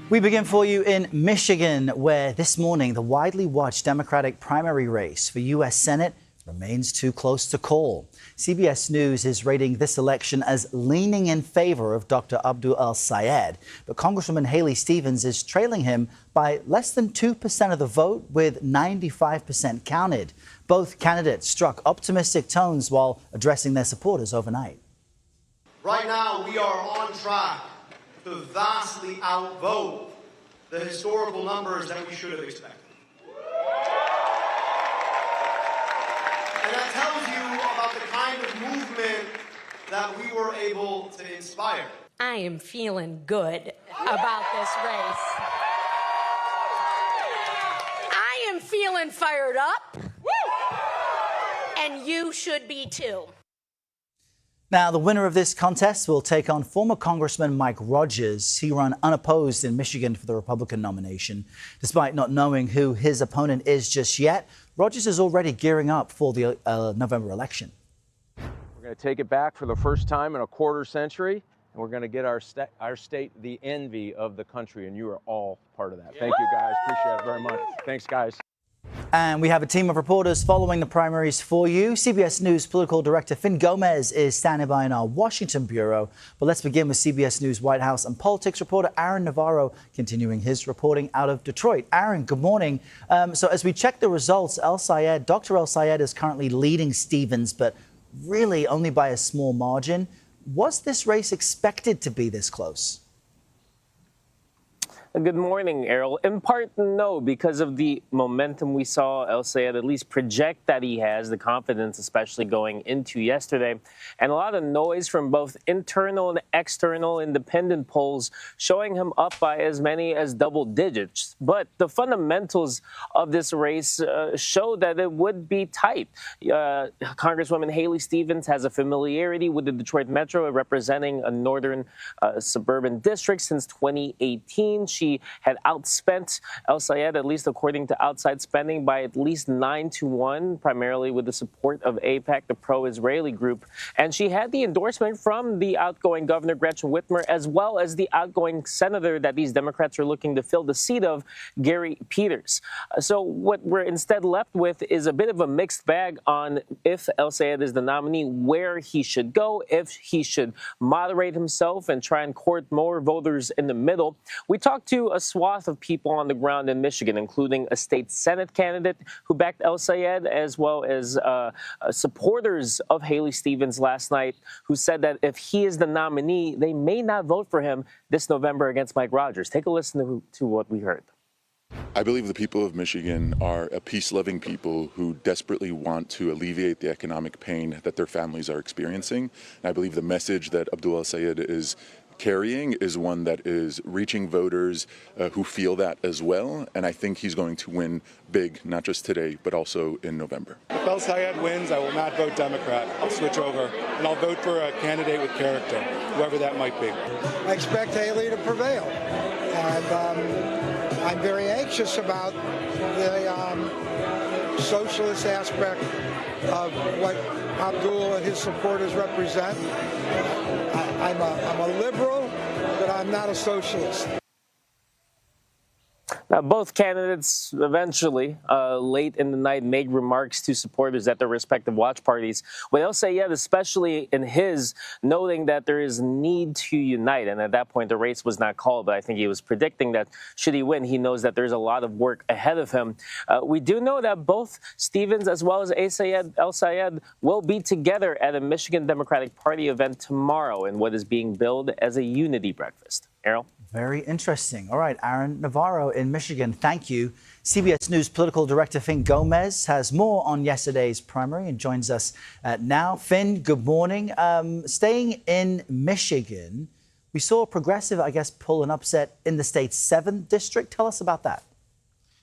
We begin for you in Michigan, where this morning the widely watched Democratic primary race for U.S. Senate remains too close to call. CBS News is rating this election as leaning in favor of Dr. Abdul El-Sayed, but Congresswoman Haley Stevens is trailing him by less than 2% of the vote, with 95% counted. Both candidates struck optimistic tones while addressing their supporters overnight. Right now, we are on track to vastly outvote the historical numbers that we should have expected. And that tells you about the kind of movement that we were able to inspire. I am feeling good about this race. I am feeling fired up, and you should be too. Now, the winner of this contest will take on former Congressman Mike Rogers. He ran unopposed in Michigan for the Republican nomination. Despite not knowing who his opponent is just yet, Rogers is already gearing up for the November election. We're going to take it back for the first time in a quarter century, and we're going to get our state the envy of the country, and you are all part of that. Thank you, guys. Appreciate it very much. Thanks, guys. And we have a team of reporters following the primaries for you. CBS News political director Finn Gomez is standing by in our Washington bureau. But let's begin with CBS News White House and politics reporter Aaron Navarro continuing his reporting out of Detroit. Aaron, good morning. So as we check the results, Dr. El-Sayed is currently leading Stevens, but really only by a small margin. Was this race expected to be this close? Good morning, Errol. In part, no, because of the momentum we saw El-Sayed at least project that he has, the confidence, especially going into yesterday, and a lot of noise from both internal and external independent polls showing him up by as many as double digits. But the fundamentals of this race show that it would be tight. Congresswoman Haley Stevens has a familiarity with the Detroit Metro, representing a northern suburban district since 2018. She had outspent El-Sayed, at least according to outside spending, by at least 9-1, primarily with the support of AIPAC, the pro-Israeli group. And she had the endorsement from the outgoing Governor Gretchen Whitmer, as well as the outgoing senator that these Democrats are looking to fill the seat of, Gary Peters. So what we're instead left with is a bit of a mixed bag on if El-Sayed is the nominee, where he should go, if he should moderate himself and try and court more voters in the middle. We talked to a swath of people on the ground in Michigan, including a state Senate candidate who backed El-Sayed, as well as supporters of Haley Stevens last night, who said that if he is the nominee, they may not vote for him this November against Mike Rogers. Take a listen to what we heard. I believe the people of Michigan are a peace-loving people who desperately want to alleviate the economic pain that their families are experiencing. And I believe the message that Abdul El-Sayed is carrying is one that is reaching voters who feel that as well. And I think he's going to win big, not just today, but also in November. If El-Sayed wins, I will not vote Democrat. I'll switch over, and I'll vote for a candidate with character, whoever that might be. I expect Haley to prevail. And I'm very anxious about the socialist aspect of what Abdul and his supporters represent. I'm a liberal, but I'm not a socialist. Now, both candidates eventually, late in the night, made remarks to supporters at their respective watch parties. With El-Sayed, especially in his, noting that there is need to unite. And at that point, the race was not called, but I think he was predicting that should he win, he knows that there's a lot of work ahead of him. We do know that both Stevens as well as El-Sayed will be together at a Michigan Democratic Party event tomorrow in what is being billed as a unity breakfast. Errol? Very interesting. All right, Aaron Navarro in Michigan, thank you. CBS News political director Finn Gomez has more on yesterday's primary and joins us now. Finn, good morning. Staying in Michigan, we saw a progressive, pull an upset in the state's 7th district. Tell us about that.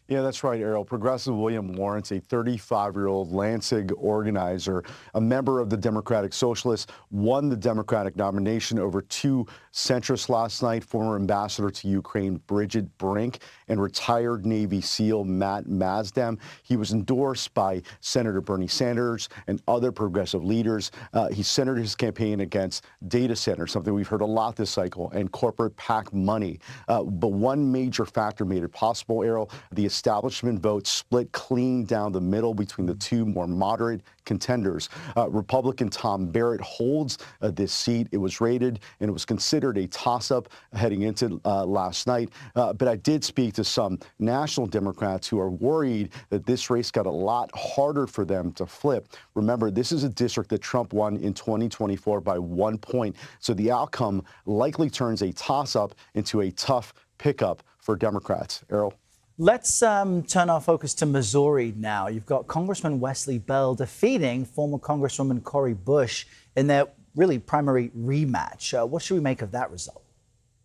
Yeah, that's right, Errol. Progressive William Lawrence, a 35-year-old Lansing organizer, a member of the Democratic Socialists, won the Democratic nomination over two centrists last night, former ambassador to Ukraine Bridget Brink and retired Navy SEAL Matt Mazdem. He was endorsed by Senator Bernie Sanders and other progressive leaders. He centered his campaign against data centers, something we've heard a lot this cycle, and corporate PAC money. But one major factor made it possible, Errol. The establishment vote split clean down the middle between the two more moderate contenders. Republican Tom Barrett holds this seat. It was rated and it was considered a toss-up heading into last night. But I did speak to some national Democrats who are worried that this race got a lot harder for them to flip. Remember, this is a district that Trump won in 2024 by 1 point. So the outcome likely turns a toss-up into a tough pickup for Democrats. Errol? Let's turn our focus to Missouri now. You've got Congressman Wesley Bell defeating former Congresswoman Cori Bush in their really primary rematch. What should we make of that result?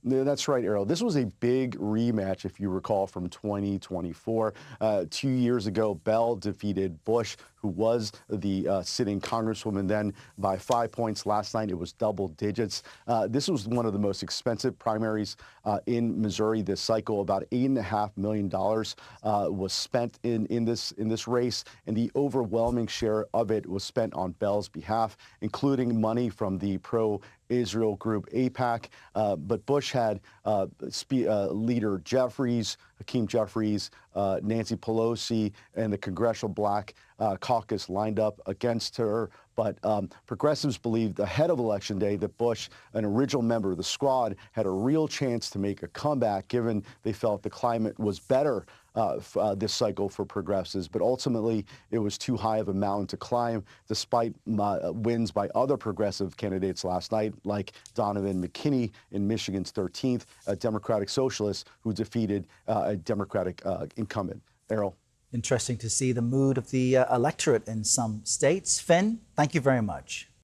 Yeah, that's right, Errol. This was a big rematch, if you recall, from 2024. 2 years ago, Bell defeated Bush, who was the sitting Congresswoman then, by 5 points. Last night, it was double digits. This was one of the most expensive primaries in Missouri this cycle. About $8.5 million was spent in this race, and the overwhelming share of it was spent on Bell's behalf, including money from the pro-Israel group AIPAC. But Bush had leader Jeffries, Hakeem Jeffries, Nancy Pelosi, and the Congressional Black Caucus lined up against her. But progressives believed ahead of Election Day that Bush, an original member of the squad, had a real chance to make a comeback, given they felt the climate was better this cycle for progressives. But ultimately, it was too high of a mountain to climb, despite wins by other progressive candidates last night, like Donovan McKinney in Michigan's 13th, a Democratic Socialist who defeated a Democratic incumbent. Errol? Interesting to see the mood of the electorate in some states. Finn, thank you very much.